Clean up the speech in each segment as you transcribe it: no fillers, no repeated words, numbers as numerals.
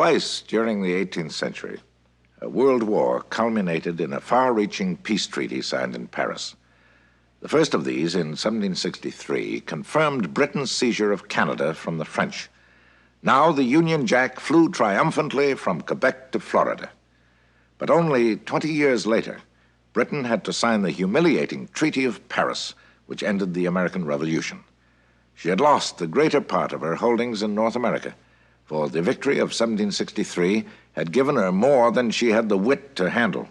Twice during the 18th century, a world war culminated in a far-reaching peace treaty signed in Paris. The first of these, in 1763, confirmed Britain's seizure of Canada from the French. Now the Union Jack flew triumphantly from Quebec to Florida. But only 20 years later, Britain had to sign the humiliating Treaty of Paris, which ended the American Revolution. She had lost the greater part of her holdings in North America, for the victory of 1763 had given her more than she had the wit to handle.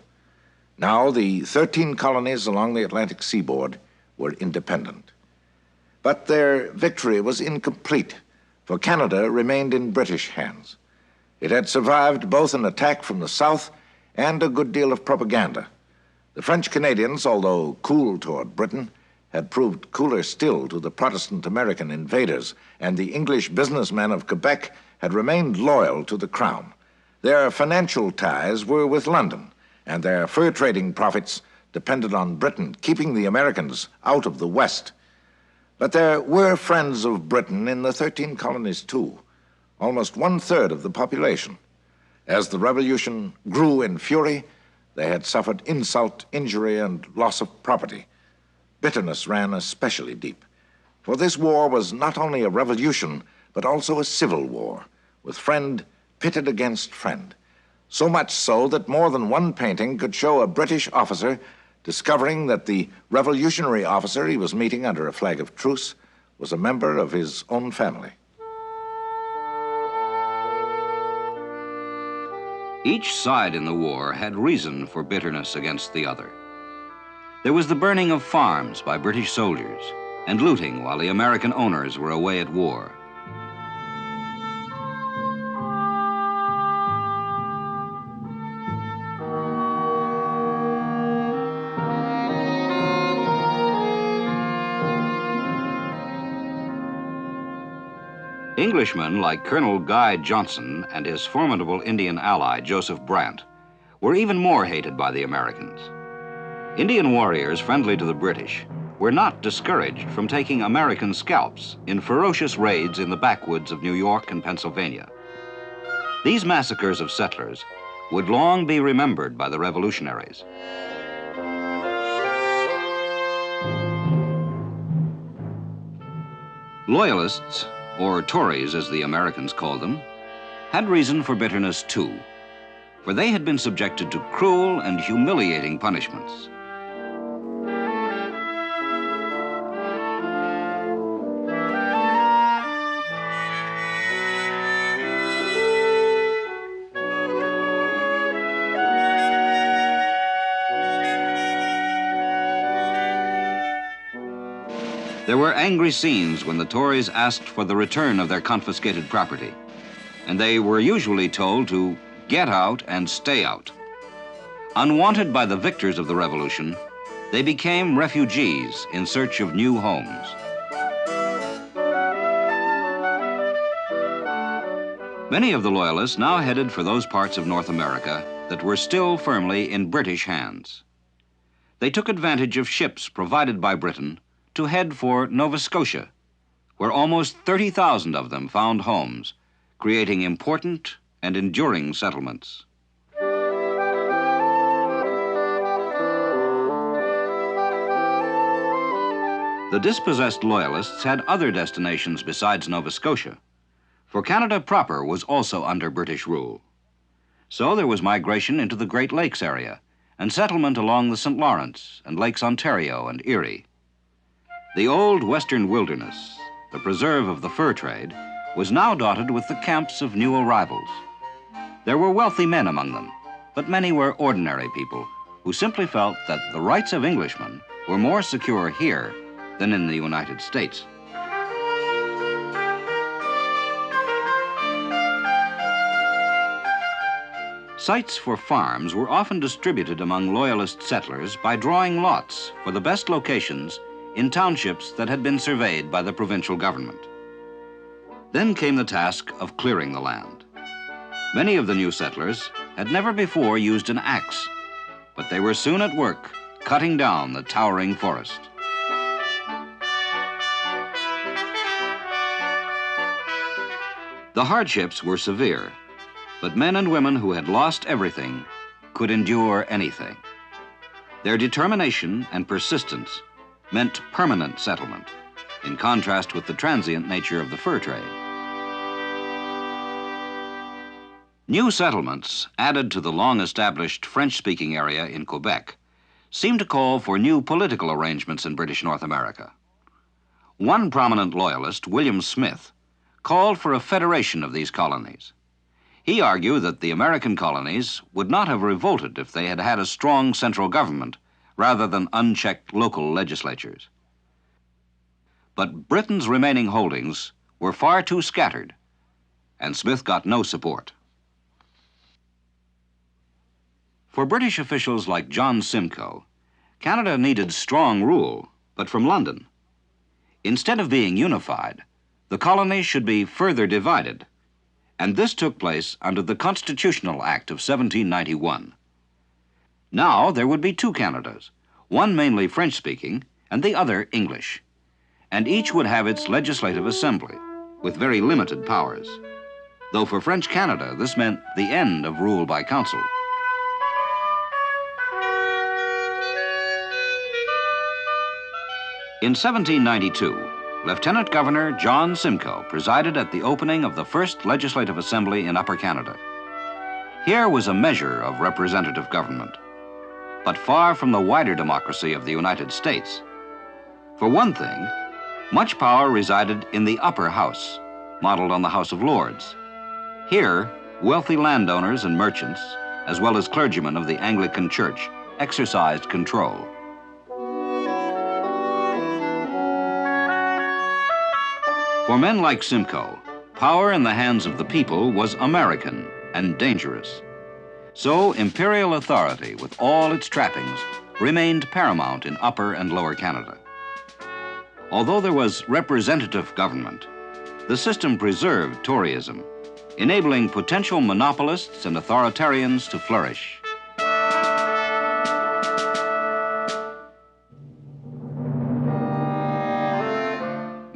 Now the 13 colonies along the Atlantic seaboard were independent. But their victory was incomplete, for Canada remained in British hands. It had survived both an attack from the south and a good deal of propaganda. The French Canadians, although cool toward Britain, had proved cooler still to the Protestant American invaders, and the English businessmen of Quebec had remained loyal to the Crown. Their financial ties were with London, and their fur trading profits depended on Britain keeping the Americans out of the West. But there were friends of Britain in the 13 colonies too, almost 1/3 of the population. As the Revolution grew in fury, they had suffered insult, injury, and loss of property. Bitterness ran especially deep, for this war was not only a revolution, but also a civil war, with friend pitted against friend. So much so that more than one painting could show a British officer discovering that the revolutionary officer he was meeting under a flag of truce was a member of his own family. Each side in the war had reason for bitterness against the other. There was the burning of farms by British soldiers and looting while the American owners were away at war. Englishmen like Colonel Guy Johnson and his formidable Indian ally, Joseph Brant, were even more hated by the Americans. Indian warriors friendly to the British were not discouraged from taking American scalps in ferocious raids in the backwoods of New York and Pennsylvania. These massacres of settlers would long be remembered by the revolutionaries. Loyalists, or Tories as the Americans called them, had reason for bitterness too, for they had been subjected to cruel and humiliating punishments. There were angry scenes when the Tories asked for the return of their confiscated property, and they were usually told to get out and stay out. Unwanted by the victors of the revolution, they became refugees in search of new homes. Many of the Loyalists now headed for those parts of North America that were still firmly in British hands. They took advantage of ships provided by Britain to head for Nova Scotia, where almost 30,000 of them found homes, creating important and enduring settlements. The dispossessed Loyalists had other destinations besides Nova Scotia, for Canada proper was also under British rule. So there was migration into the Great Lakes area and settlement along the St. Lawrence and Lakes Ontario and Erie. The old western wilderness, the preserve of the fur trade, was now dotted with the camps of new arrivals. There were wealthy men among them, but many were ordinary people who simply felt that the rights of Englishmen were more secure here than in the United States. Sites for farms were often distributed among Loyalist settlers by drawing lots for the best locations in townships that had been surveyed by the provincial government. Then came the task of clearing the land. Many of the new settlers had never before used an axe, but they were soon at work cutting down the towering forest. The hardships were severe, But men and women who had lost everything could endure anything. Their determination and persistence meant permanent settlement, in contrast with the transient nature of the fur trade. New settlements, added to the long-established French-speaking area in Quebec, seemed to call for new political arrangements in British North America. One prominent loyalist, William Smith, called for a federation of these colonies. He argued that the American colonies would not have revolted if they had had a strong central government rather than unchecked local legislatures. But Britain's remaining holdings were far too scattered, and Smith got no support. For British officials like John Simcoe, Canada needed strong rule, but from London. Instead of being unified, the colonies should be further divided, and this took place under the Constitutional Act of 1791. Now there would be two Canadas, one mainly French-speaking and the other English, and each would have its legislative assembly with very limited powers, though for French Canada this meant the end of rule by council. In 1792, Lieutenant Governor John Simcoe presided at the opening of the first Legislative Assembly in Upper Canada. Here was a measure of representative government, but far from the wider democracy of the United States. For one thing, much power resided in the upper house, modeled on the House of Lords. Here, wealthy landowners and merchants, as well as clergymen of the Anglican Church, exercised control. For men like Simcoe, power in the hands of the people was American and dangerous. So imperial authority, with all its trappings, remained paramount in Upper and Lower Canada. Although there was representative government, the system preserved Toryism, enabling potential monopolists and authoritarians to flourish.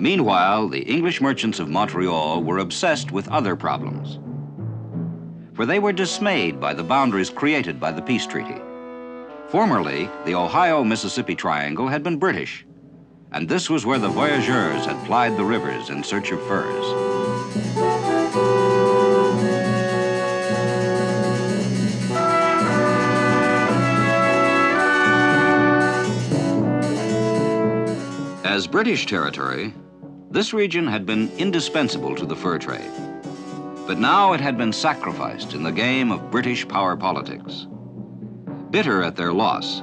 Meanwhile, the English merchants of Montreal were obsessed with other problems, for they were dismayed by the boundaries created by the peace treaty. Formerly, the Ohio-Mississippi Triangle had been British, and this was where the voyageurs had plied the rivers in search of furs. As British territory, this region had been indispensable to the fur trade. But now it had been sacrificed in the game of British power politics. Bitter at their loss,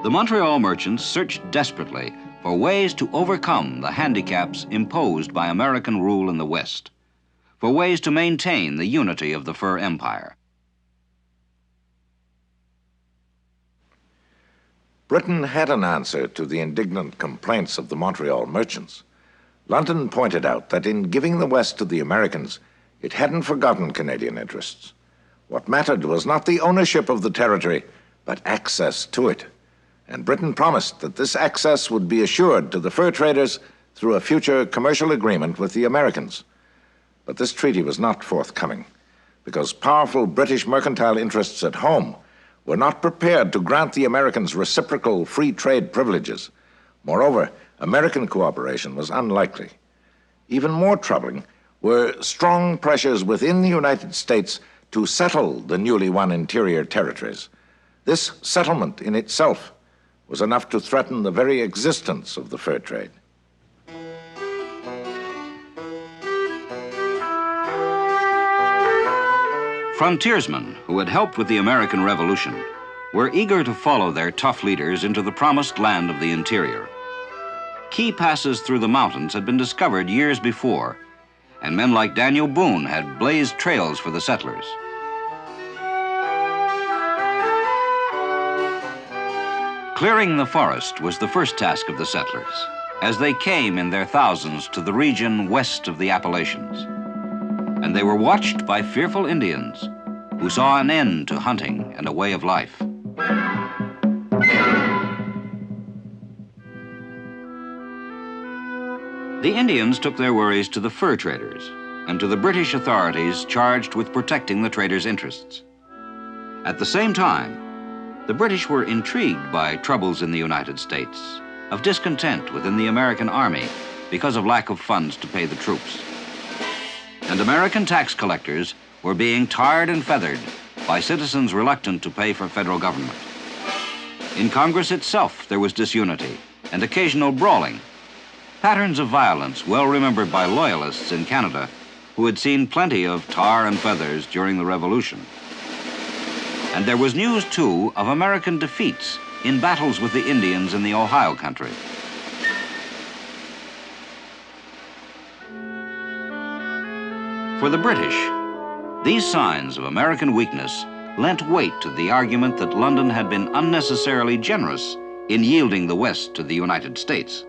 the Montreal merchants searched desperately for ways to overcome the handicaps imposed by American rule in the West, for ways to maintain the unity of the fur empire. Britain had an answer to the indignant complaints of the Montreal merchants. London pointed out that in giving the West to the Americans, it hadn't forgotten Canadian interests. What mattered was not the ownership of the territory, but access to it. And Britain promised that this access would be assured to the fur traders through a future commercial agreement with the Americans. But this treaty was not forthcoming, because powerful British mercantile interests at home were not prepared to grant the Americans reciprocal free trade privileges. Moreover, American cooperation was unlikely. Even more troubling were strong pressures within the United States to settle the newly won interior territories. This settlement in itself was enough to threaten the very existence of the fur trade. Frontiersmen who had helped with the American Revolution were eager to follow their tough leaders into the promised land of the interior. Key passes through the mountains had been discovered years before, and men like Daniel Boone had blazed trails for the settlers. Clearing the forest was the first task of the settlers, as they came in their thousands to the region west of the Appalachians. And they were watched by fearful Indians who saw an end to hunting and a way of life. The Indians took their worries to the fur traders, and to the British authorities charged with protecting the traders' interests. At the same time, the British were intrigued by troubles in the United States, of discontent within the American Army because of lack of funds to pay the troops. And American tax collectors were being tarred and feathered by citizens reluctant to pay for federal government. In Congress itself, there was disunity and occasional brawling, patterns of violence well remembered by loyalists in Canada who had seen plenty of tar and feathers during the Revolution. And there was news, too, of American defeats in battles with the Indians in the Ohio country. For the British, these signs of American weakness lent weight to the argument that London had been unnecessarily generous in yielding the West to the United States.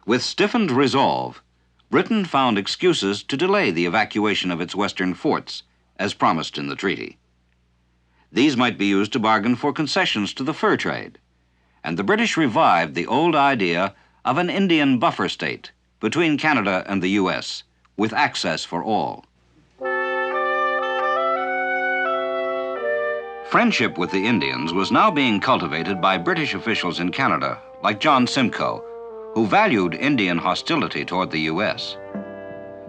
With stiffened resolve, Britain found excuses to delay the evacuation of its western forts, as promised in the treaty. These might be used to bargain for concessions to the fur trade, and the British revived the old idea of an Indian buffer state between Canada and the U.S., with access for all. Friendship with the Indians was now being cultivated by British officials in Canada, like John Simcoe, who valued Indian hostility toward the U.S.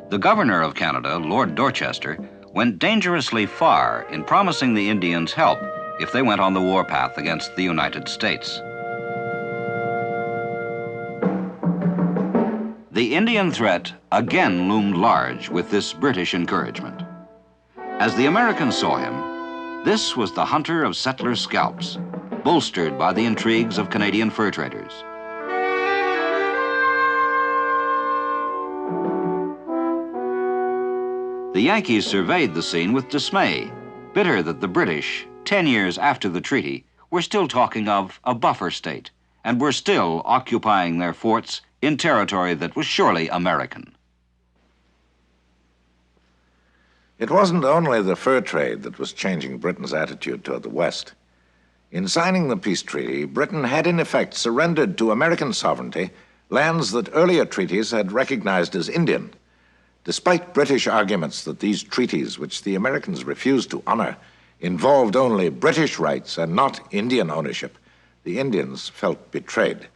The governor of Canada, Lord Dorchester, went dangerously far in promising the Indians help if they went on the warpath against the United States. The Indian threat again loomed large with this British encouragement. As the Americans saw him, this was the hunter of settlers' scalps, bolstered by the intrigues of Canadian fur traders. The Yankees surveyed the scene with dismay, bitter that the British, 10 years after the treaty, were still talking of a buffer state and were still occupying their forts in territory that was surely American. It wasn't only the fur trade that was changing Britain's attitude toward the West. In signing the peace treaty, Britain had in effect surrendered to American sovereignty lands that earlier treaties had recognized as Indian. Despite British arguments that these treaties, which the Americans refused to honor, involved only British rights and not Indian ownership, the Indians felt betrayed.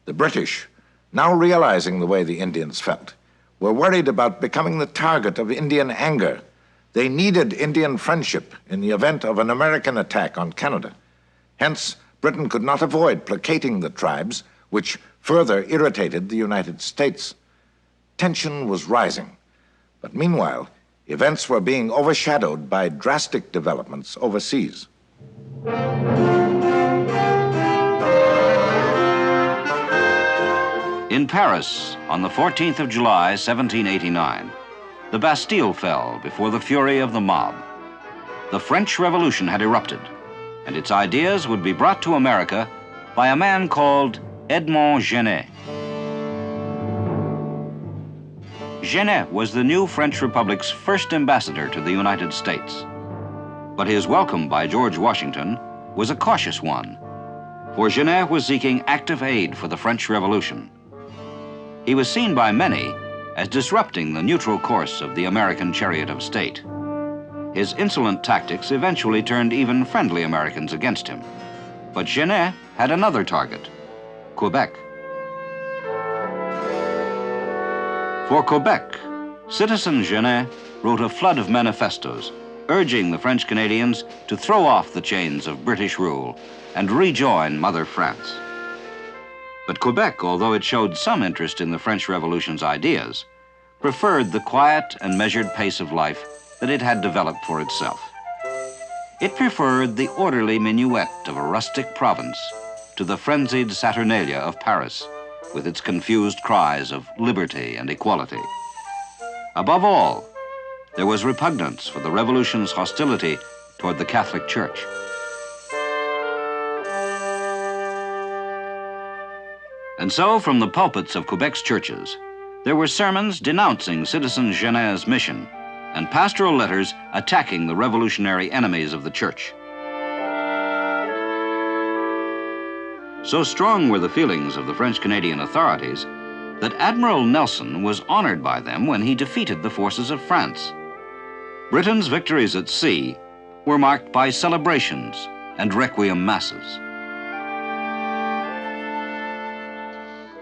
The British, now realizing the way the Indians felt, were worried about becoming the target of Indian anger. They needed Indian friendship in the event of an American attack on Canada. Hence, Britain could not avoid placating the tribes, which further irritated the United States. Tension was rising, but meanwhile, events were being overshadowed by drastic developments overseas. In Paris, on the 14th of July, 1789, the Bastille fell before the fury of the mob. The French Revolution had erupted, and its ideas would be brought to America by a man called Edmond Genet. Genet was the new French Republic's first ambassador to the United States. But his welcome by George Washington was a cautious one, for Genet was seeking active aid for the French Revolution. He was seen by many as disrupting the neutral course of the American chariot of state. His insolent tactics eventually turned even friendly Americans against him. But Genet had another target, Quebec. For Quebec, Citizen Genet wrote a flood of manifestos urging the French Canadians to throw off the chains of British rule and rejoin Mother France. But Quebec, although it showed some interest in the French Revolution's ideas, preferred the quiet and measured pace of life that it had developed for itself. It preferred the orderly minuet of a rustic province to the frenzied saturnalia of Paris, with its confused cries of liberty and equality. Above all, there was repugnance for the Revolution's hostility toward the Catholic Church. And so, from the pulpits of Quebec's churches, there were sermons denouncing Citizen Genet's mission and pastoral letters attacking the revolutionary enemies of the church. So strong were the feelings of the French-Canadian authorities that Admiral Nelson was honored by them when he defeated the forces of France. Britain's victories at sea were marked by celebrations and requiem masses.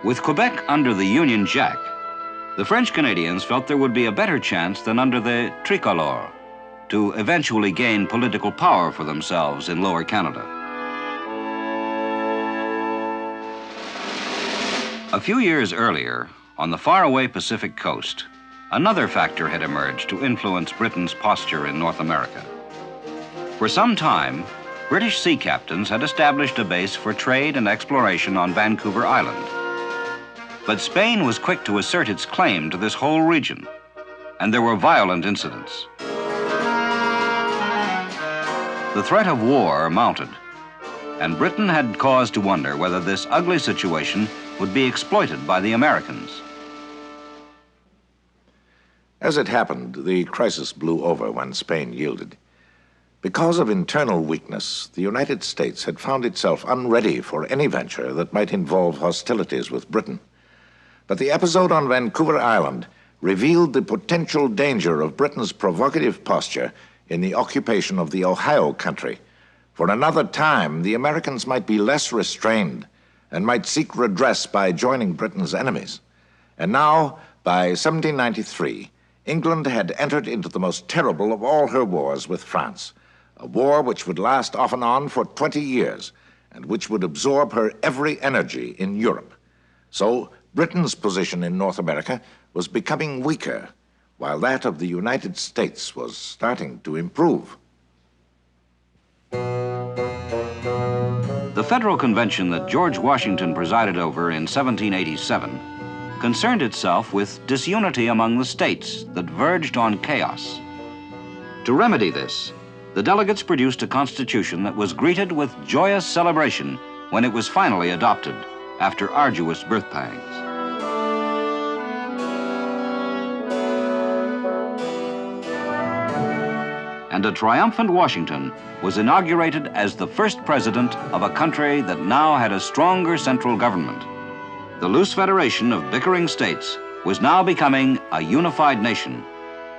With Quebec under the Union Jack, the French Canadians felt there would be a better chance than under the Tricolore to eventually gain political power for themselves in Lower Canada. A few years earlier, on the faraway Pacific coast, another factor had emerged to influence Britain's posture in North America. For some time, British sea captains had established a base for trade and exploration on Vancouver Island. But Spain was quick to assert its claim to this whole region, and there were violent incidents. The threat of war mounted, and Britain had cause to wonder whether this ugly situation would be exploited by the Americans. As it happened, the crisis blew over when Spain yielded. Because of internal weakness, the United States had found itself unready for any venture that might involve hostilities with Britain. But the episode on Vancouver Island revealed the potential danger of Britain's provocative posture in the occupation of the Ohio country. For another time, the Americans might be less restrained and might seek redress by joining Britain's enemies. And now, by 1793, England had entered into the most terrible of all her wars with France, a war which would last off and on for 20 years and which would absorb her every energy in Europe. So Britain's position in North America was becoming weaker, while that of the United States was starting to improve. The Federal Convention that George Washington presided over in 1787 concerned itself with disunity among the states that verged on chaos. To remedy this, the delegates produced a constitution that was greeted with joyous celebration when it was finally adopted after arduous birth pangs. And a triumphant Washington was inaugurated as the first president of a country that now had a stronger central government. The loose federation of bickering states was now becoming a unified nation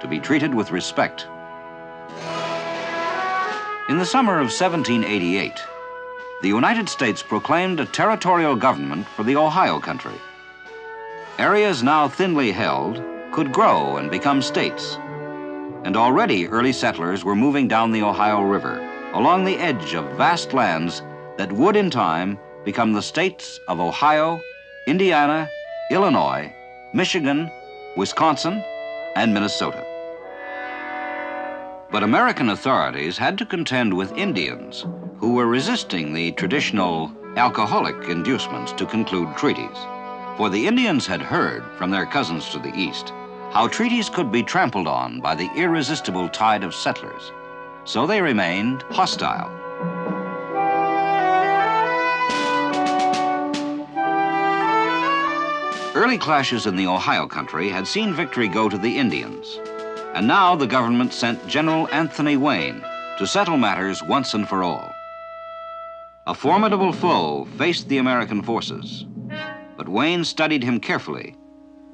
to be treated with respect. In the summer of 1788, the United States proclaimed a territorial government for the Ohio country. Areas now thinly held could grow and become states. And already early settlers were moving down the Ohio River, along the edge of vast lands that would in time become the states of Ohio, Indiana, Illinois, Michigan, Wisconsin, and Minnesota. But American authorities had to contend with Indians who were resisting the traditional alcoholic inducements to conclude treaties. For the Indians had heard from their cousins to the east how treaties could be trampled on by the irresistible tide of settlers. So they remained hostile. Early clashes in the Ohio country had seen victory go to the Indians, and now the government sent General Anthony Wayne to settle matters once and for all. A formidable foe faced the American forces, but Wayne studied him carefully,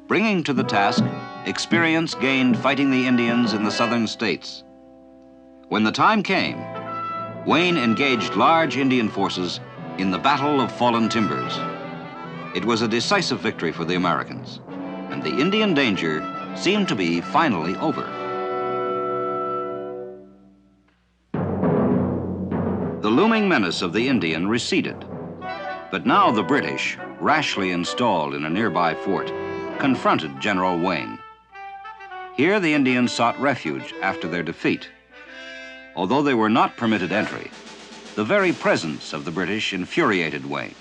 bringing to the task experience gained fighting the Indians in the southern states. When the time came, Wayne engaged large Indian forces in the Battle of Fallen Timbers. It was a decisive victory for the Americans, and the Indian danger seemed to be finally over. The looming menace of the Indian receded, but now the British, rashly installed in a nearby fort, confronted General Wayne. Here the Indians sought refuge after their defeat. Although they were not permitted entry, the very presence of the British infuriated Wayne.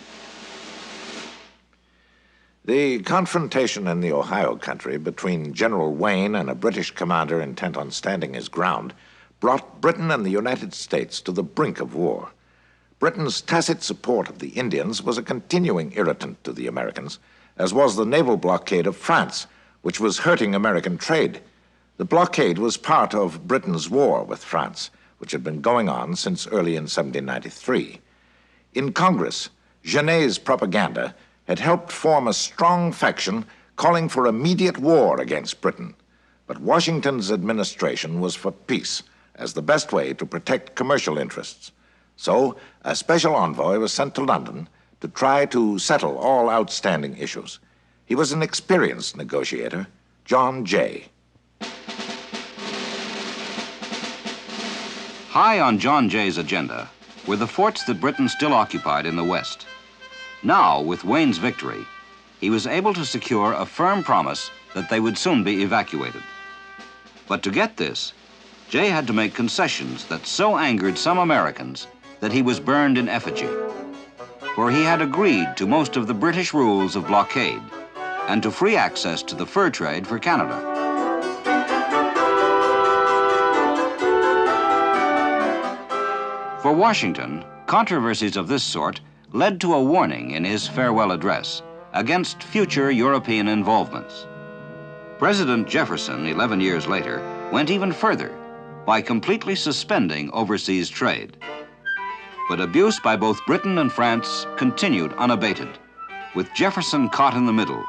The confrontation in the Ohio country between General Wayne and a British commander intent on standing his ground brought Britain and the United States to the brink of war. Britain's tacit support of the Indians was a continuing irritant to the Americans, as was the naval blockade of France, which was hurting American trade. The blockade was part of Britain's war with France, which had been going on since early in 1793. In Congress, Genet's propaganda had helped form a strong faction calling for immediate war against Britain. But Washington's administration was for peace as the best way to protect commercial interests. So a special envoy was sent to London to try to settle all outstanding issues. He was an experienced negotiator, John Jay. High on John Jay's agenda were the forts that Britain still occupied in the West. Now, with Wayne's victory, he was able to secure a firm promise that they would soon be evacuated. But to get this, Jay had to make concessions that so angered some Americans that he was burned in effigy. For he had agreed to most of the British rules of blockade and to free access to the fur trade for Canada. For Washington, controversies of this sort led to a warning in his farewell address against future European involvements. President Jefferson, 11 years later, went even further by completely suspending overseas trade. But abuse by both Britain and France continued unabated, with Jefferson caught in the middle,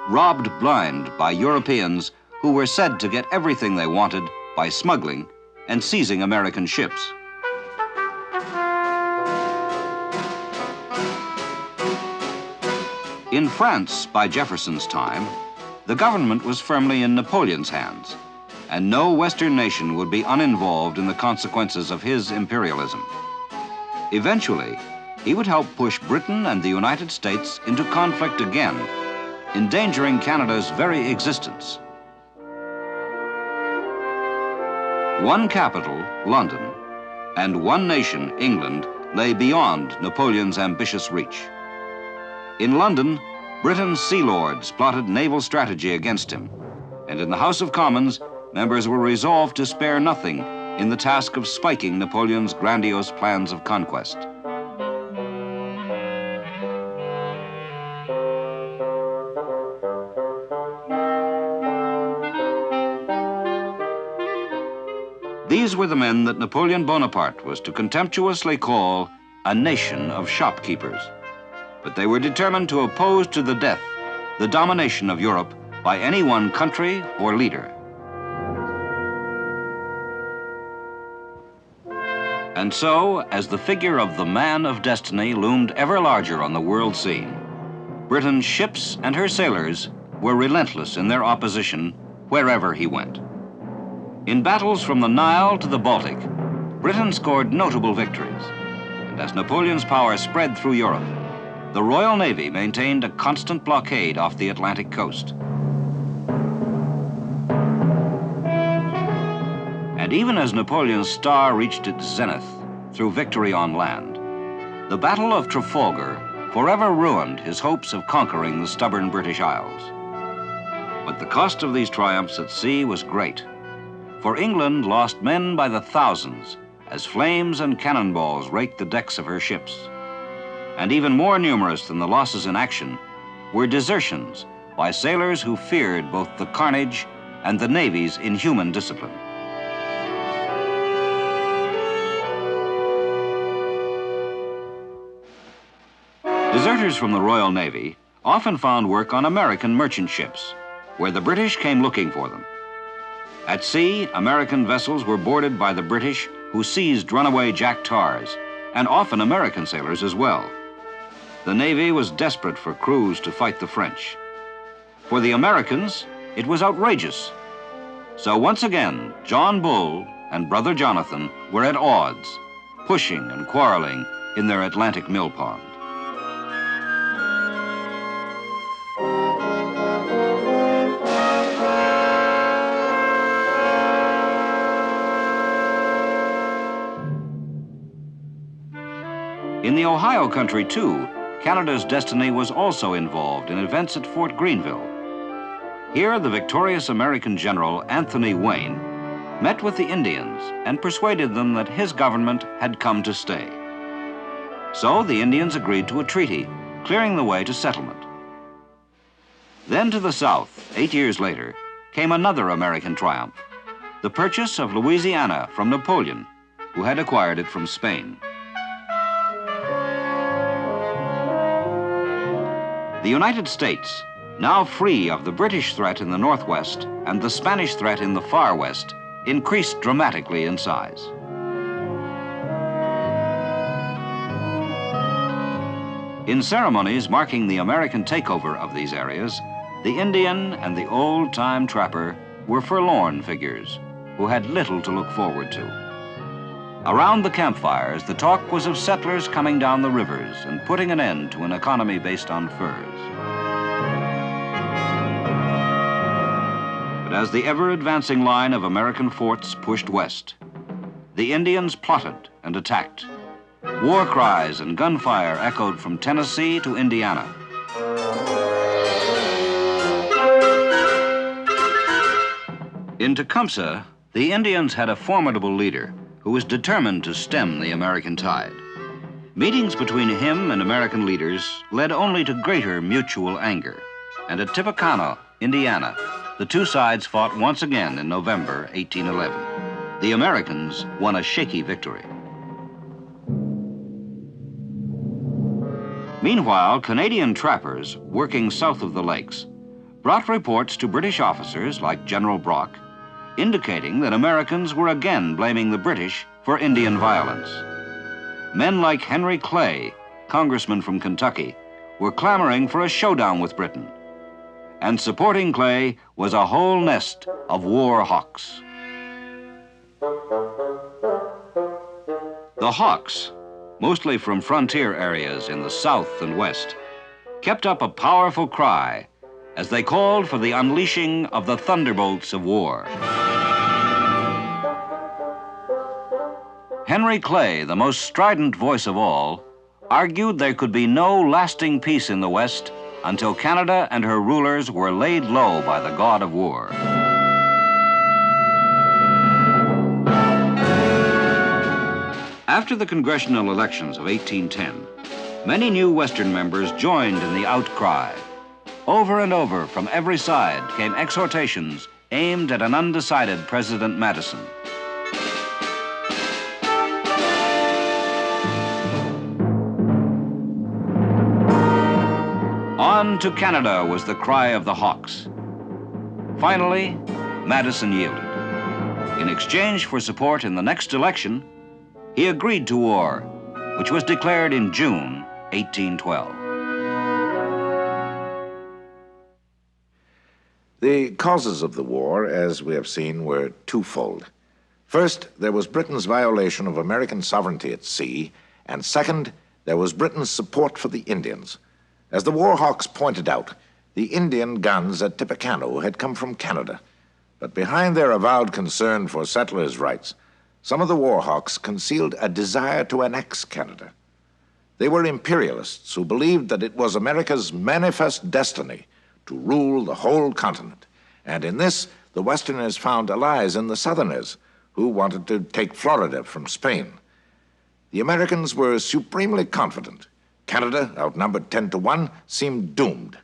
robbed blind by Europeans who were said to get everything they wanted by smuggling and seizing American ships. In France, by Jefferson's time, the government was firmly in Napoleon's hands, and no Western nation would be uninvolved in the consequences of his imperialism. Eventually, he would help push Britain and the United States into conflict again, endangering Canada's very existence. One capital, London, and one nation, England, lay beyond Napoleon's ambitious reach. In London, Britain's sea lords plotted naval strategy against him, and in the House of Commons, members were resolved to spare nothing in the task of spiking Napoleon's grandiose plans of conquest. These were the men that Napoleon Bonaparte was to contemptuously call a nation of shopkeepers. But they were determined to oppose to the death the domination of Europe by any one country or leader. And so, as the figure of the man of destiny loomed ever larger on the world scene, Britain's ships and her sailors were relentless in their opposition wherever he went. In battles from the Nile to the Baltic, Britain scored notable victories, and as Napoleon's power spread through Europe, the Royal Navy maintained a constant blockade off the Atlantic coast. And even as Napoleon's star reached its zenith through victory on land, the Battle of Trafalgar forever ruined his hopes of conquering the stubborn British Isles. But the cost of these triumphs at sea was great, for England lost men by the thousands as flames and cannonballs raked the decks of her ships. And even more numerous than the losses in action were desertions by sailors who feared both the carnage and the Navy's inhuman discipline. Deserters from the Royal Navy often found work on American merchant ships, where the British came looking for them. At sea, American vessels were boarded by the British, who seized runaway Jack tars, and often American sailors as well. The Navy was desperate for crews to fight the French. For the Americans, it was outrageous. So once again, John Bull and Brother Jonathan were at odds, pushing and quarreling in their Atlantic mill pond. In the Ohio country, too, Canada's destiny was also involved in events at Fort Greenville. Here, the victorious American general, Anthony Wayne, met with the Indians and persuaded them that his government had come to stay. So the Indians agreed to a treaty, clearing the way to settlement. Then to the south, 8 years later, came another American triumph, the purchase of Louisiana from Napoleon, who had acquired it from Spain. The United States, now free of the British threat in the northwest and the Spanish threat in the far west, increased dramatically in size. In ceremonies marking the American takeover of these areas, the Indian and the old-time trapper were forlorn figures who had little to look forward to. Around the campfires, the talk was of settlers coming down the rivers and putting an end to an economy based on furs. But as the ever-advancing line of American forts pushed west, the Indians plotted and attacked. War cries and gunfire echoed from Tennessee to Indiana. In Tecumseh, the Indians had a formidable leader who was determined to stem the American tide. Meetings between him and American leaders led only to greater mutual anger. And at Tippecanoe, Indiana, the two sides fought once again in November 1811. The Americans won a shaky victory. Meanwhile, Canadian trappers working south of the lakes brought reports to British officers like General Brock, indicating that Americans were again blaming the British for Indian violence. Men like Henry Clay, congressman from Kentucky, were clamoring for a showdown with Britain. And supporting Clay was a whole nest of war hawks. The hawks, mostly from frontier areas in the south and west, kept up a powerful cry as they called for the unleashing of the thunderbolts of war. Henry Clay, the most strident voice of all, argued there could be no lasting peace in the West until Canada and her rulers were laid low by the god of war. After the congressional elections of 1810, many new Western members joined in the outcry. Over and over from every side came exhortations aimed at an undecided President Madison. On to Canada was the cry of the hawks. Finally, Madison yielded. In exchange for support in the next election, he agreed to war, which was declared in June 1812. The causes of the war, as we have seen, were twofold. First, there was Britain's violation of American sovereignty at sea, and second, there was Britain's support for the Indians. As the war hawks pointed out, the Indian guns at Tippecanoe had come from Canada, but behind their avowed concern for settlers' rights, some of the war hawks concealed a desire to annex Canada. They were imperialists who believed that it was America's manifest destiny to rule the whole continent. And in this, the Westerners found allies in the Southerners, who wanted to take Florida from Spain. The Americans were supremely confident. Canada, outnumbered 10-1, seemed doomed.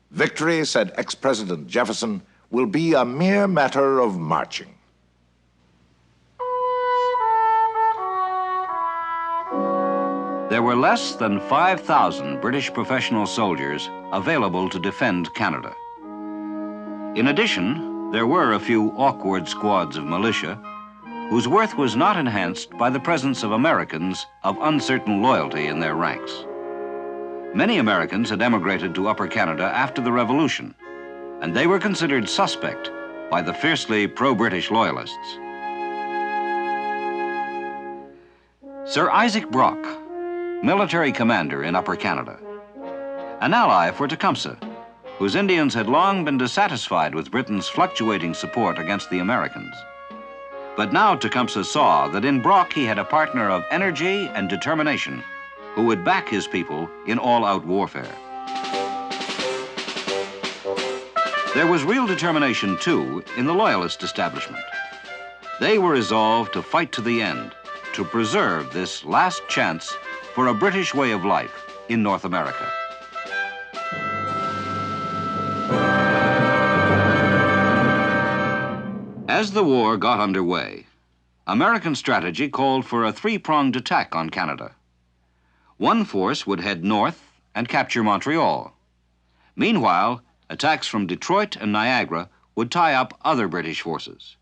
Victory, said ex-President Jefferson, will be a mere matter of marching. There were less than 5,000 British professional soldiers available to defend Canada. In addition, there were a few awkward squads of militia whose worth was not enhanced by the presence of Americans of uncertain loyalty in their ranks. Many Americans had emigrated to Upper Canada after the Revolution, and they were considered suspect by the fiercely pro-British loyalists. Sir Isaac Brock, military commander in Upper Canada, an ally for Tecumseh, whose Indians had long been dissatisfied with Britain's fluctuating support against the Americans. But now Tecumseh saw that in Brock he had a partner of energy and determination who would back his people in all-out warfare. There was real determination, too, in the Loyalist establishment. They were resolved to fight to the end, to preserve this last chance for a British way of life in North America. As the war got underway, American strategy called for a three-pronged attack on Canada. One force would head north and capture Montreal. Meanwhile, attacks from Detroit and Niagara would tie up other British forces.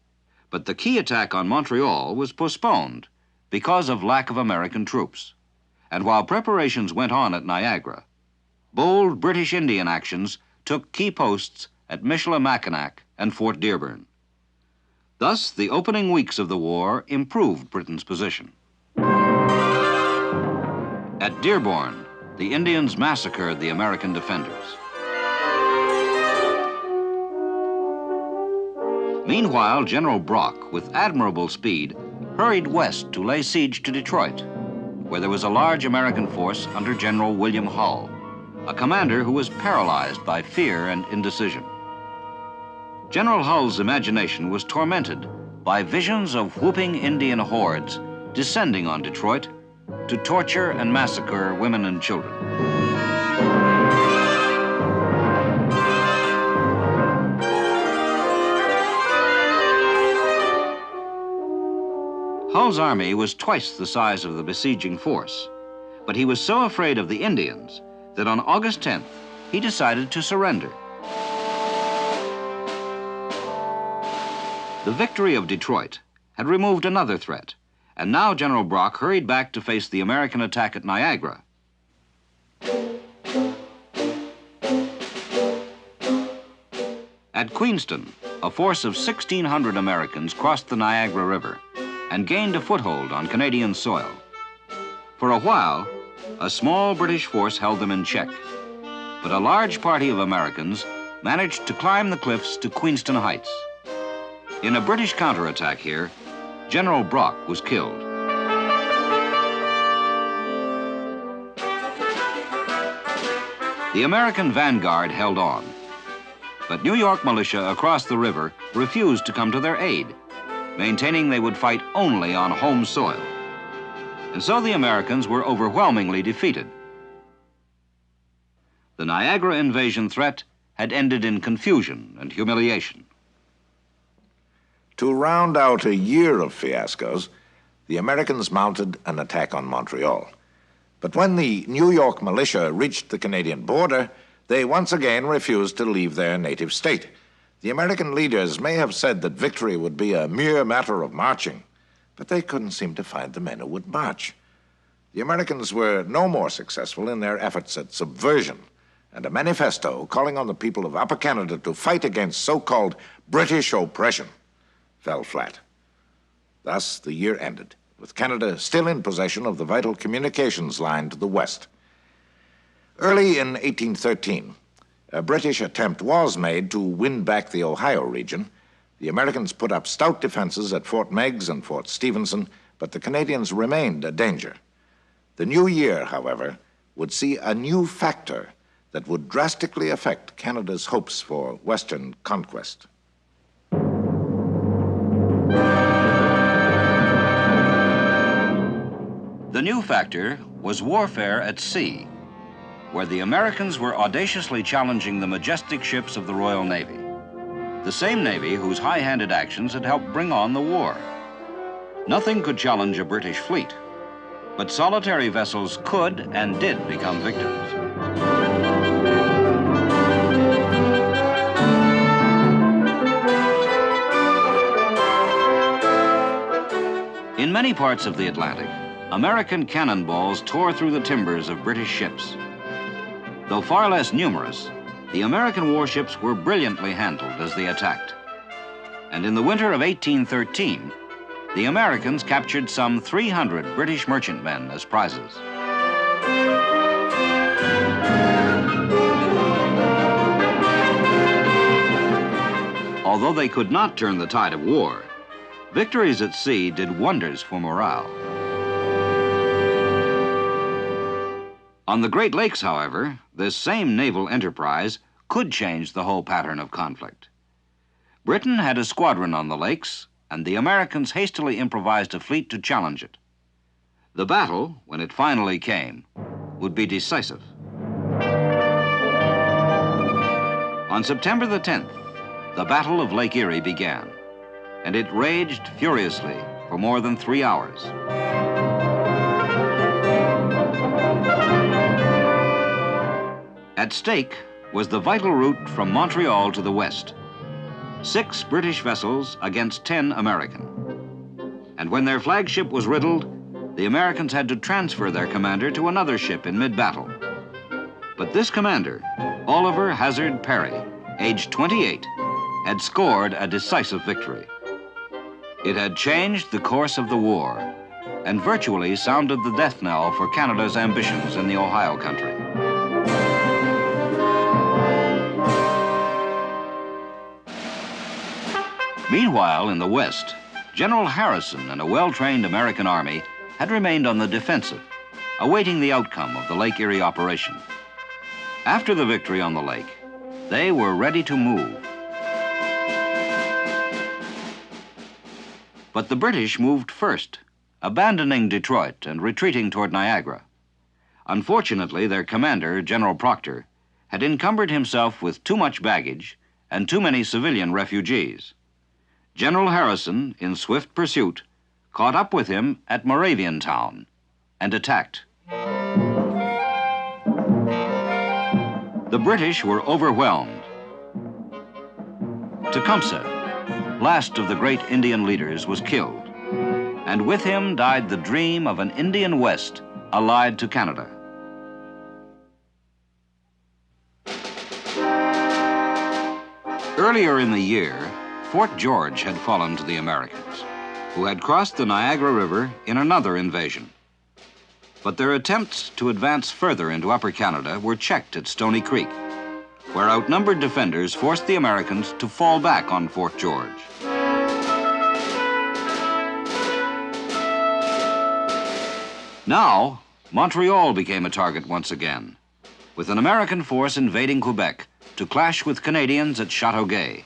But the key attack on Montreal was postponed because of lack of American troops. And while preparations went on at Niagara, bold British Indian actions took key posts at Michilimackinac and Fort Dearborn. Thus, the opening weeks of the war improved Britain's position. At Dearborn, the Indians massacred the American defenders. Meanwhile, General Brock, with admirable speed, hurried west to lay siege to Detroit, where there was a large American force under General William Hull, a commander who was paralyzed by fear and indecision. General Hull's imagination was tormented by visions of whooping Indian hordes descending on Detroit to torture and massacre women and children. Hull's army was twice the size of the besieging force, but he was so afraid of the Indians that on August 10th, he decided to surrender. The victory of Detroit had removed another threat, and now General Brock hurried back to face the American attack at Niagara. At Queenston, a force of 1,600 Americans crossed the Niagara River and gained a foothold on Canadian soil. For a while, a small British force held them in check, but a large party of Americans managed to climb the cliffs to Queenston Heights. In a British counterattack here, General Brock was killed. The American vanguard held on, but New York militia across the river refused to come to their aid, maintaining they would fight only on home soil. And so the Americans were overwhelmingly defeated. The Niagara invasion threat had ended in confusion and humiliation. To round out a year of fiascos, the Americans mounted an attack on Montreal. But when the New York militia reached the Canadian border, they once again refused to leave their native state. The American leaders may have said that victory would be a mere matter of marching, but they couldn't seem to find the men who would march. The Americans were no more successful in their efforts at subversion, and a manifesto calling on the people of Upper Canada to fight against so-called British oppression fell flat. Thus, the year ended, with Canada still in possession of the vital communications line to the west. Early in 1813, a British attempt was made to win back the Ohio region. The Americans put up stout defenses at Fort Meigs and Fort Stephenson, but the Canadians remained a danger. The new year, however, would see a new factor that would drastically affect Canada's hopes for Western conquest. The new factor was warfare at sea, where the Americans were audaciously challenging the majestic ships of the Royal Navy, the same Navy whose high-handed actions had helped bring on the war. Nothing could challenge a British fleet, but solitary vessels could and did become victims. In many parts of the Atlantic, American cannonballs tore through the timbers of British ships. Though far less numerous, the American warships were brilliantly handled as they attacked. And in the winter of 1813, the Americans captured some 300 British merchantmen as prizes. Although they could not turn the tide of war, victories at sea did wonders for morale. On the Great Lakes, however, this same naval enterprise could change the whole pattern of conflict. Britain had a squadron on the lakes, and the Americans hastily improvised a fleet to challenge it. The battle, when it finally came, would be decisive. On September the 10th, the Battle of Lake Erie began, and it raged furiously for more than 3 hours. At stake was the vital route from Montreal to the west. 6 British vessels against 10 American. And when their flagship was riddled, the Americans had to transfer their commander to another ship in mid-battle. But this commander, Oliver Hazard Perry, aged 28, had scored a decisive victory. It had changed the course of the war and virtually sounded the death knell for Canada's ambitions in the Ohio country. Meanwhile, in the West, General Harrison and a well-trained American army had remained on the defensive, awaiting the outcome of the Lake Erie operation. After the victory on the lake, they were ready to move. But the British moved first, abandoning Detroit and retreating toward Niagara. Unfortunately, their commander, General Proctor, had encumbered himself with too much baggage and too many civilian refugees. General Harrison, in swift pursuit, caught up with him at Moraviantown and attacked. The British were overwhelmed. Tecumseh, last of the great Indian leaders, was killed, and with him died the dream of an Indian West allied to Canada. Earlier in the year, Fort George had fallen to the Americans, who had crossed the Niagara River in another invasion. But their attempts to advance further into Upper Canada were checked at Stony Creek, where outnumbered defenders forced the Americans to fall back on Fort George. Now, Montreal became a target once again, with an American force invading Quebec to clash with Canadians at Châteauguay.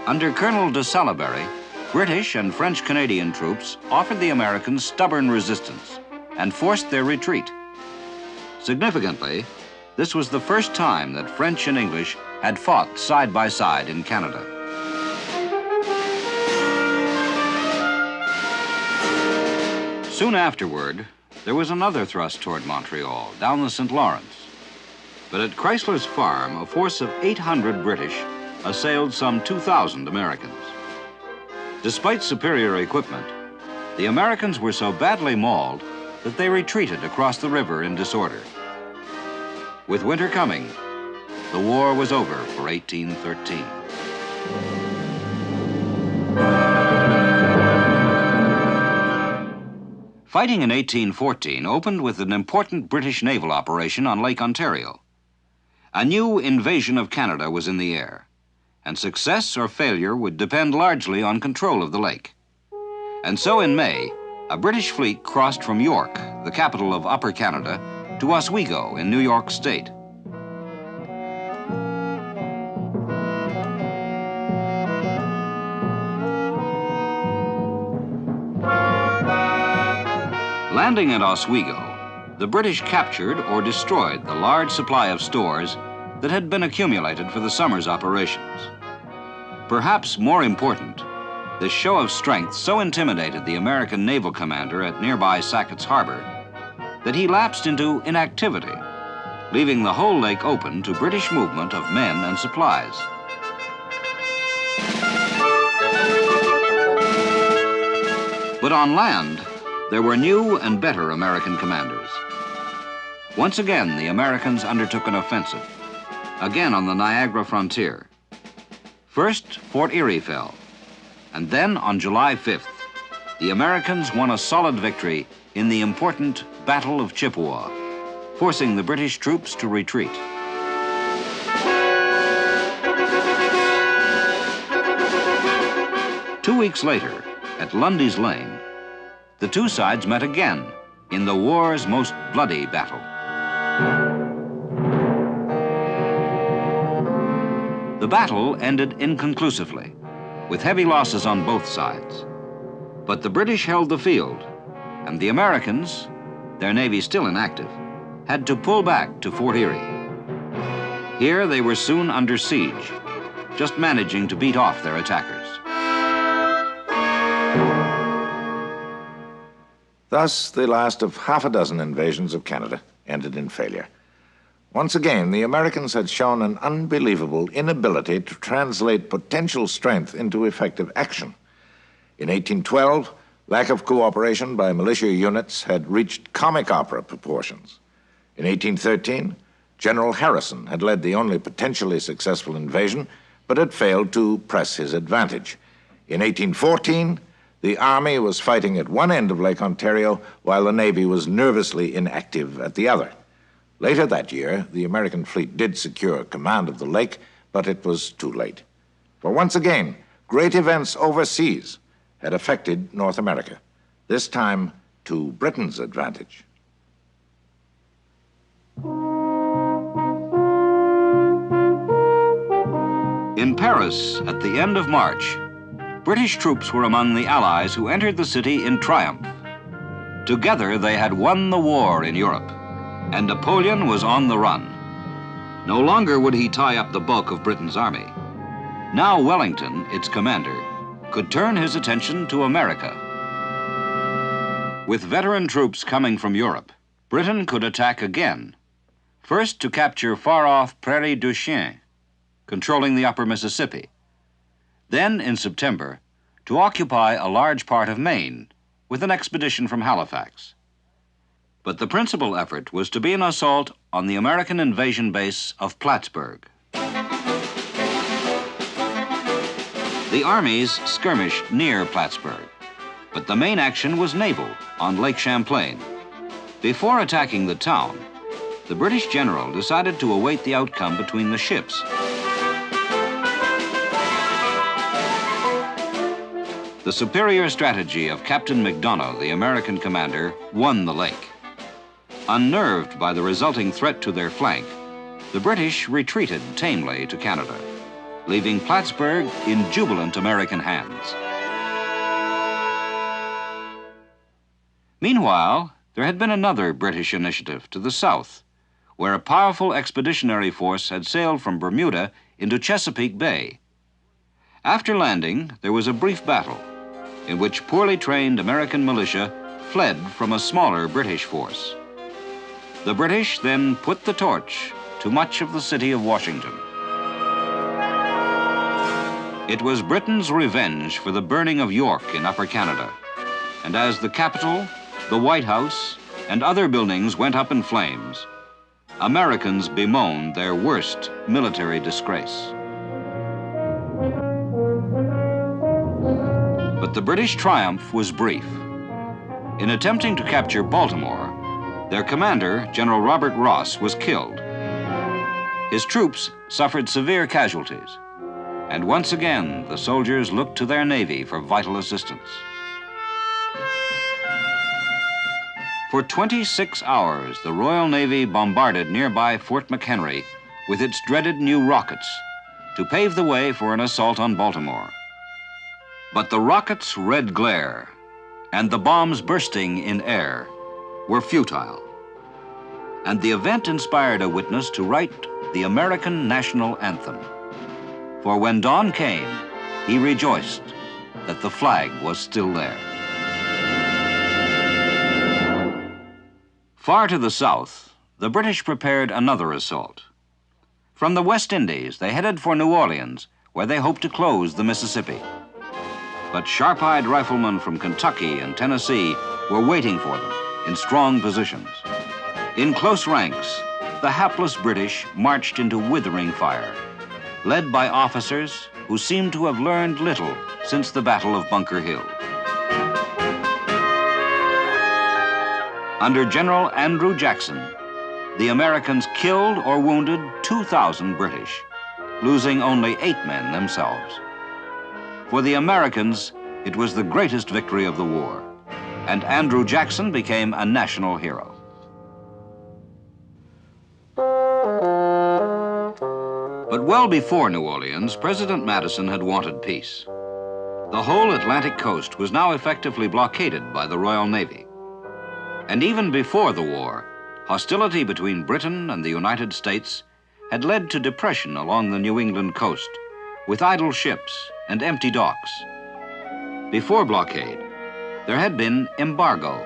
Under Colonel de Salaberry, British and French-Canadian troops offered the Americans stubborn resistance and forced their retreat. Significantly, this was the first time that French and English had fought side by side in Canada. Soon afterward, there was another thrust toward Montreal, down the St. Lawrence. But at Chrysler's Farm, a force of 800 British assailed some 2,000 Americans. Despite superior equipment, the Americans were so badly mauled that they retreated across the river in disorder. With winter coming, the war was over for 1813. Fighting in 1814 opened with an important British naval operation on Lake Ontario. A new invasion of Canada was in the air, and success or failure would depend largely on control of the lake. And so in May, a British fleet crossed from York, the capital of Upper Canada, to Oswego in New York State. Landing at Oswego, the British captured or destroyed the large supply of stores that had been accumulated for the summer's operations. Perhaps more important, this show of strength so intimidated the American naval commander at nearby Sackett's Harbor that he lapsed into inactivity, leaving the whole lake open to British movement of men and supplies. But on land, there were new and better American commanders. Once again, the Americans undertook an offensive, again on the Niagara frontier. First, Fort Erie fell, and then on July 5th, the Americans won a solid victory in the important Battle of Chippewa, forcing the British troops to retreat. Two weeks later, at Lundy's Lane, the two sides met again in the war's most bloody battle. The battle ended inconclusively, with heavy losses on both sides. But the British held the field, and the Americans, their navy still inactive, had to pull back to Fort Erie. Here they were soon under siege, just managing to beat off their attackers. Thus, the last of half a dozen invasions of Canada ended in failure. Once again, the Americans had shown an unbelievable inability to translate potential strength into effective action. In 1812, lack of cooperation by militia units had reached comic opera proportions. In 1813, General Harrison had led the only potentially successful invasion, but had failed to press his advantage. In 1814, the Army was fighting at one end of Lake Ontario, while the Navy was nervously inactive at the other. Later that year, the American fleet did secure command of the lake, but it was too late. For once again, great events overseas had affected North America, this time to Britain's advantage. In Paris, at the end of March, British troops were among the Allies who entered the city in triumph. Together, they had won the war in Europe, and Napoleon was on the run. No longer would he tie up the bulk of Britain's army. Now Wellington, its commander, could turn his attention to America. With veteran troops coming from Europe, Britain could attack again. First to capture far-off Prairie du Chien, controlling the upper Mississippi. Then, in September, to occupy a large part of Maine with an expedition from Halifax. But the principal effort was to be an assault on the American invasion base of Plattsburgh. The armies skirmished near Plattsburgh, but the main action was naval on Lake Champlain. Before attacking the town, the British general decided to await the outcome between the ships. The superior strategy of Captain McDonough, the American commander, won the lake. Unnerved by the resulting threat to their flank, the British retreated tamely to Canada, leaving Plattsburgh in jubilant American hands. Meanwhile, there had been another British initiative to the south, where a powerful expeditionary force had sailed from Bermuda into Chesapeake Bay. After landing, there was a brief battle in which poorly trained American militia fled from a smaller British force. The British then put the torch to much of the city of Washington. It was Britain's revenge for the burning of York in Upper Canada, and as the Capitol, the White House, and other buildings went up in flames, Americans bemoaned their worst military disgrace. But the British triumph was brief. In attempting to capture Baltimore, their commander, General Robert Ross, was killed. His troops suffered severe casualties, and once again the soldiers looked to their Navy for vital assistance. For 26 hours, the Royal Navy bombarded nearby Fort McHenry with its dreaded new rockets to pave the way for an assault on Baltimore. But the rockets' red glare and the bombs bursting in air were futile. And the event inspired a witness to write the American national anthem. For when dawn came, he rejoiced that the flag was still there. Far to the south, the British prepared another assault. From the West Indies, they headed for New Orleans, where they hoped to close the Mississippi. But sharp-eyed riflemen from Kentucky and Tennessee were waiting for them in strong positions. In close ranks, the hapless British marched into withering fire, led by officers who seemed to have learned little since the Battle of Bunker Hill. Under General Andrew Jackson, the Americans killed or wounded 2,000 British, losing only 8 men themselves. For the Americans, it was the greatest victory of the war, and Andrew Jackson became a national hero. But well before New Orleans, President Madison had wanted peace. The whole Atlantic coast was now effectively blockaded by the Royal Navy. And even before the war, hostility between Britain and the United States had led to depression along the New England coast, with idle ships and empty docks. Before blockade, there had been embargo,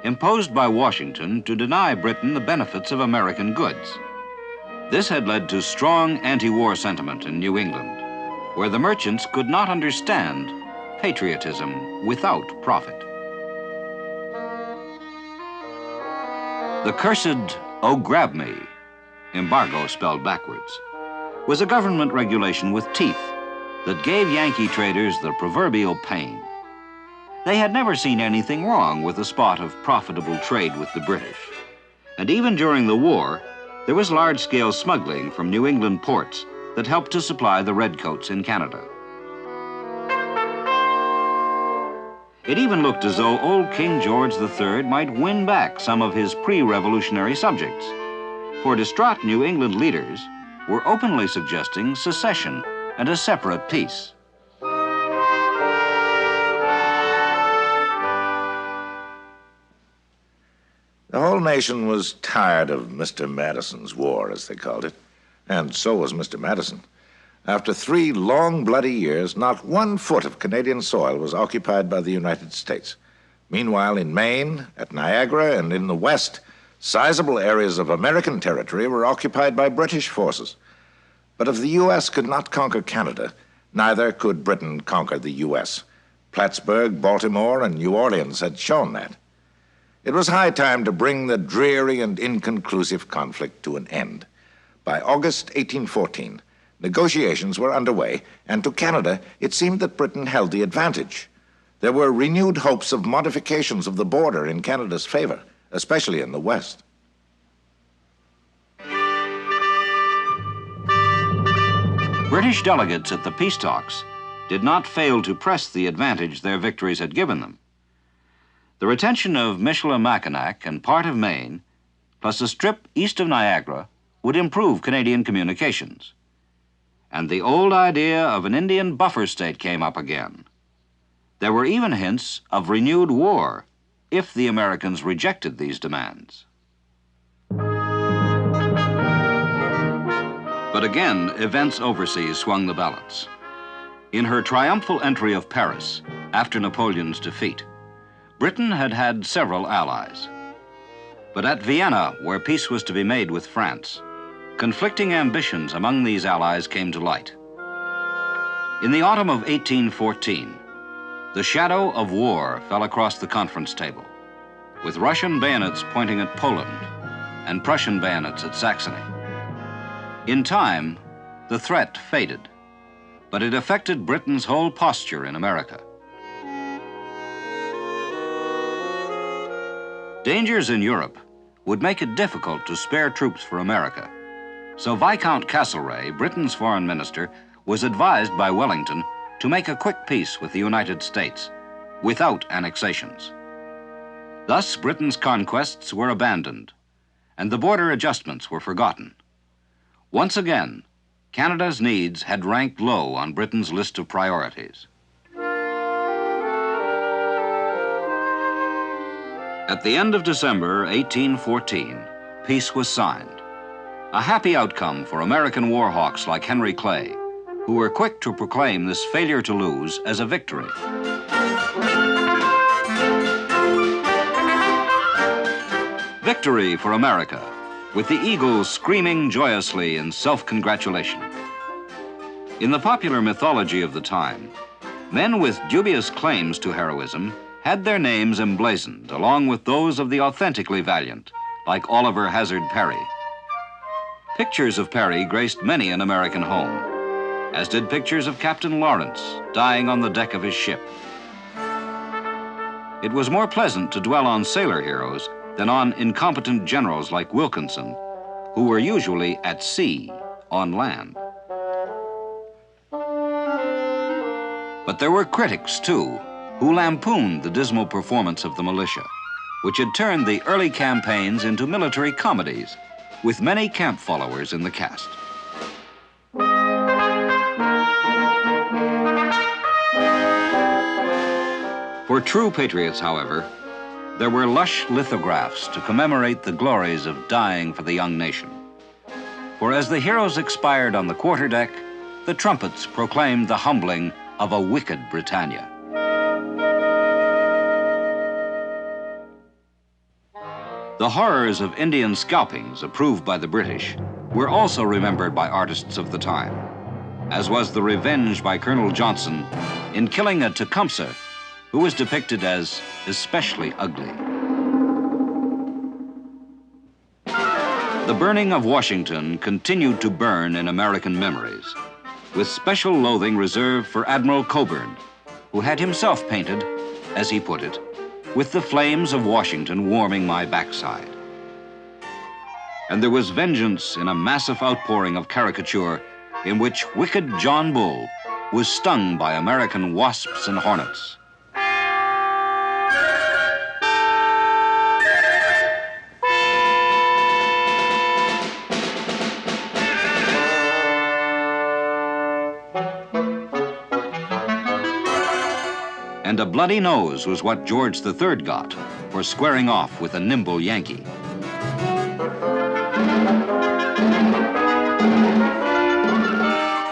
imposed by Washington to deny Britain the benefits of American goods. This had led to strong anti-war sentiment in New England, where the merchants could not understand patriotism without profit. The cursed "Oh grab me," embargo spelled backwards, was a government regulation with teeth that gave Yankee traders the proverbial pain. They had never seen anything wrong with a spot of profitable trade with the British. And even during the war, there was large-scale smuggling from New England ports that helped to supply the redcoats in Canada. It even looked as though old King George III might win back some of his pre-revolutionary subjects, for distraught New England leaders were openly suggesting secession and a separate peace. The whole nation was tired of Mr. Madison's war, as they called it, and so was Mr. Madison. After 3 long, bloody years, not 1 foot of Canadian soil was occupied by the United States. Meanwhile, in Maine, at Niagara, and in the West, sizable areas of American territory were occupied by British forces. But if the U.S. could not conquer Canada, neither could Britain conquer the U.S. Plattsburgh, Baltimore, and New Orleans had shown that. It was high time to bring the dreary and inconclusive conflict to an end. By August 1814, negotiations were underway, and to Canada, it seemed that Britain held the advantage. There were renewed hopes of modifications of the border in Canada's favor, especially in the West. British delegates at the peace talks did not fail to press the advantage their victories had given them. The retention of Michilimackinac and part of Maine, plus a strip east of Niagara, would improve Canadian communications. And the old idea of an Indian buffer state came up again. There were even hints of renewed war if the Americans rejected these demands. But again, events overseas swung the balance. In her triumphal entry of Paris after Napoleon's defeat, Britain had had several allies. But at Vienna, where peace was to be made with France, conflicting ambitions among these allies came to light. In the autumn of 1814, the shadow of war fell across the conference table, with Russian bayonets pointing at Poland and Prussian bayonets at Saxony. In time, the threat faded, but it affected Britain's whole posture in America. Dangers in Europe would make it difficult to spare troops for America. So Viscount Castlereagh, Britain's foreign minister, was advised by Wellington to make a quick peace with the United States without annexations. Thus, Britain's conquests were abandoned, and the border adjustments were forgotten. Once again, Canada's needs had ranked low on Britain's list of priorities. At the end of December 1814, peace was signed. A happy outcome for American war hawks like Henry Clay, who were quick to proclaim this failure to lose as a victory. Victory for America, with the eagles screaming joyously in self-congratulation. In the popular mythology of the time, men with dubious claims to heroism had their names emblazoned along with those of the authentically valiant, like Oliver Hazard Perry. Pictures of Perry graced many an American home, as did pictures of Captain Lawrence dying on the deck of his ship. It was more pleasant to dwell on sailor heroes than on incompetent generals like Wilkinson, who were usually at sea on land. But there were critics, too, who lampooned the dismal performance of the militia, which had turned the early campaigns into military comedies, with many camp followers in the cast. For true patriots, however, there were lush lithographs to commemorate the glories of dying for the young nation. For as the heroes expired on the quarterdeck, the trumpets proclaimed the humbling of a wicked Britannia. The horrors of Indian scalpings, approved by the British, were also remembered by artists of the time, as was the revenge by Colonel Johnson in killing a Tecumseh who was depicted as especially ugly. The burning of Washington continued to burn in American memories, with special loathing reserved for Admiral Coburn, who had himself painted, as he put it, with the flames of Washington warming my backside. And there was vengeance in a massive outpouring of caricature in which wicked John Bull was stung by American wasps and hornets. And a bloody nose was what George III got for squaring off with a nimble Yankee.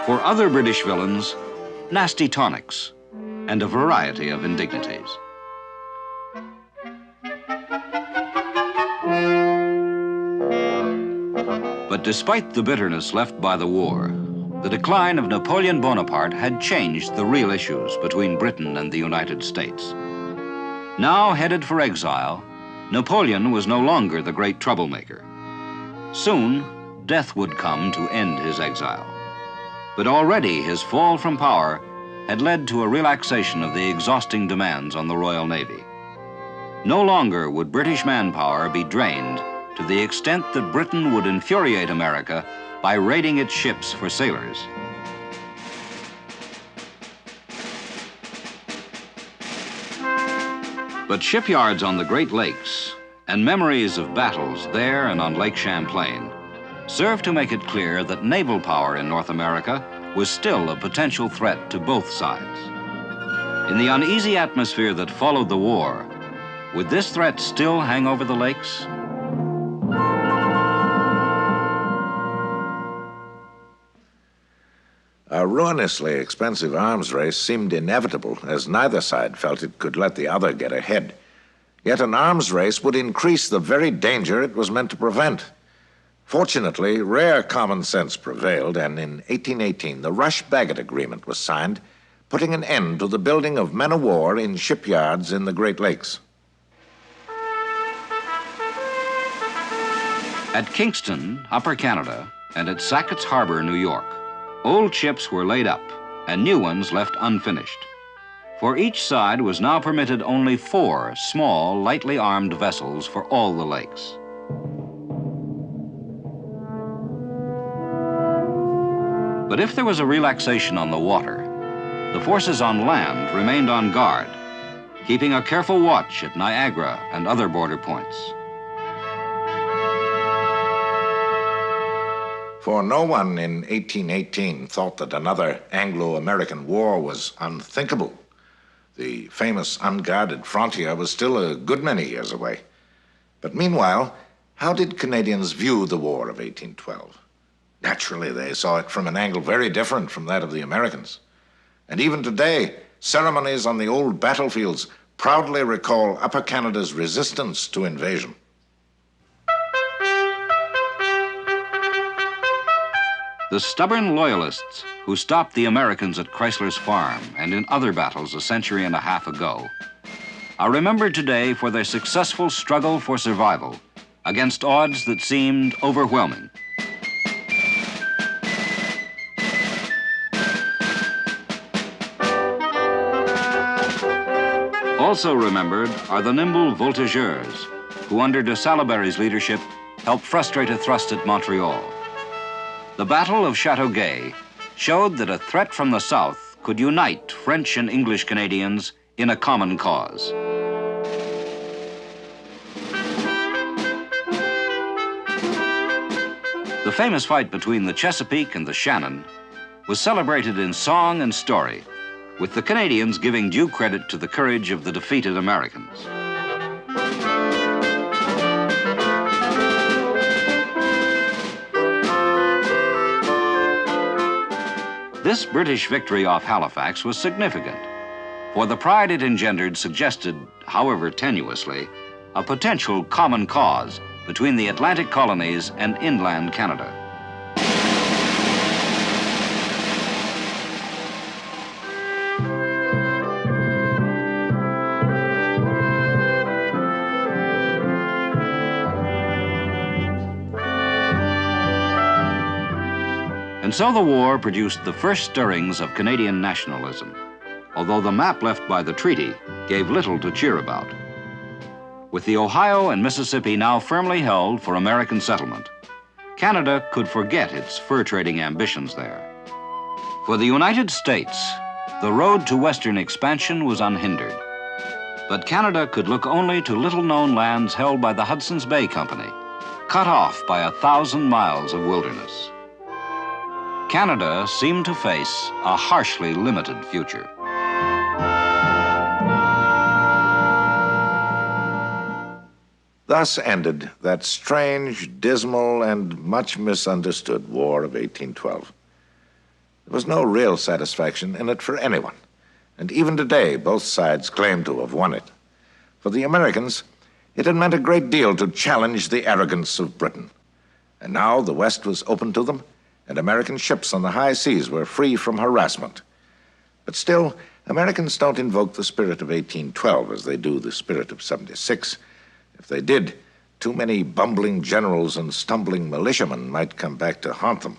For other British villains, nasty tonics and a variety of indignities. But despite the bitterness left by the war, the decline of Napoleon Bonaparte had changed the real issues between Britain and the United States. Now headed for exile, Napoleon was no longer the great troublemaker. Soon, death would come to end his exile. But already his fall from power had led to a relaxation of the exhausting demands on the Royal Navy. No longer would British manpower be drained to the extent that Britain would infuriate America by raiding its ships for sailors. But shipyards on the Great Lakes and memories of battles there and on Lake Champlain served to make it clear that naval power in North America was still a potential threat to both sides. In the uneasy atmosphere that followed the war, would this threat still hang over the lakes? A ruinously expensive arms race seemed inevitable, as neither side felt it could let the other get ahead. Yet an arms race would increase the very danger it was meant to prevent. Fortunately, rare common sense prevailed, and in 1818, the Rush-Bagot Agreement was signed, putting an end to the building of men of war in shipyards in the Great Lakes. At Kingston, Upper Canada, and at Sackett's Harbor, New York, old ships were laid up and new ones left unfinished. For each side was now permitted only 4 small, lightly armed vessels for all the lakes. But if there was a relaxation on the water, the forces on land remained on guard, keeping a careful watch at Niagara and other border points. For no one in 1818 thought that another Anglo-American war was unthinkable. The famous unguarded frontier was still a good many years away. But meanwhile, how did Canadians view the War of 1812? Naturally, they saw it from an angle very different from that of the Americans. And even today, ceremonies on the old battlefields proudly recall Upper Canada's resistance to invasion. The stubborn loyalists who stopped the Americans at Chrysler's Farm and in other battles a century and a half ago are remembered today for their successful struggle for survival against odds that seemed overwhelming. Also remembered are the nimble voltigeurs who, under de Salaberry's leadership, helped frustrate a thrust at Montreal. The Battle of Châteauguay showed that a threat from the south could unite French and English Canadians in a common cause. The famous fight between the Chesapeake and the Shannon was celebrated in song and story, with the Canadians giving due credit to the courage of the defeated Americans. This British victory off Halifax was significant, for the pride it engendered suggested, however tenuously, a potential common cause between the Atlantic colonies and inland Canada. And so the war produced the first stirrings of Canadian nationalism, although the map left by the treaty gave little to cheer about. With the Ohio and Mississippi now firmly held for American settlement, Canada could forget its fur-trading ambitions there. For the United States, the road to Western expansion was unhindered. But Canada could look only to little-known lands held by the Hudson's Bay Company, cut off by 1,000 miles of wilderness. Canada seemed to face a harshly limited future. Thus ended that strange, dismal, and much misunderstood War of 1812. There was no real satisfaction in it for anyone, and even today both sides claim to have won it. For the Americans, it had meant a great deal to challenge the arrogance of Britain. And now the West was open to them, and American ships on the high seas were free from harassment. But still, Americans don't invoke the spirit of 1812 as they do the spirit of 76. If they did, too many bumbling generals and stumbling militiamen might come back to haunt them.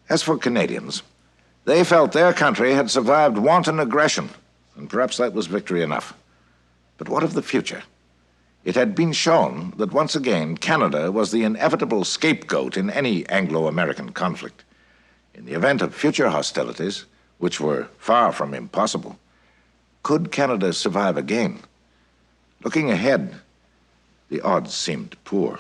As for Canadians, they felt their country had survived wanton aggression, and perhaps that was victory enough. But what of the future? It had been shown that once again Canada was the inevitable scapegoat in any Anglo-American conflict. In the event of future hostilities, which were far from impossible, could Canada survive again? Looking ahead, the odds seemed poor.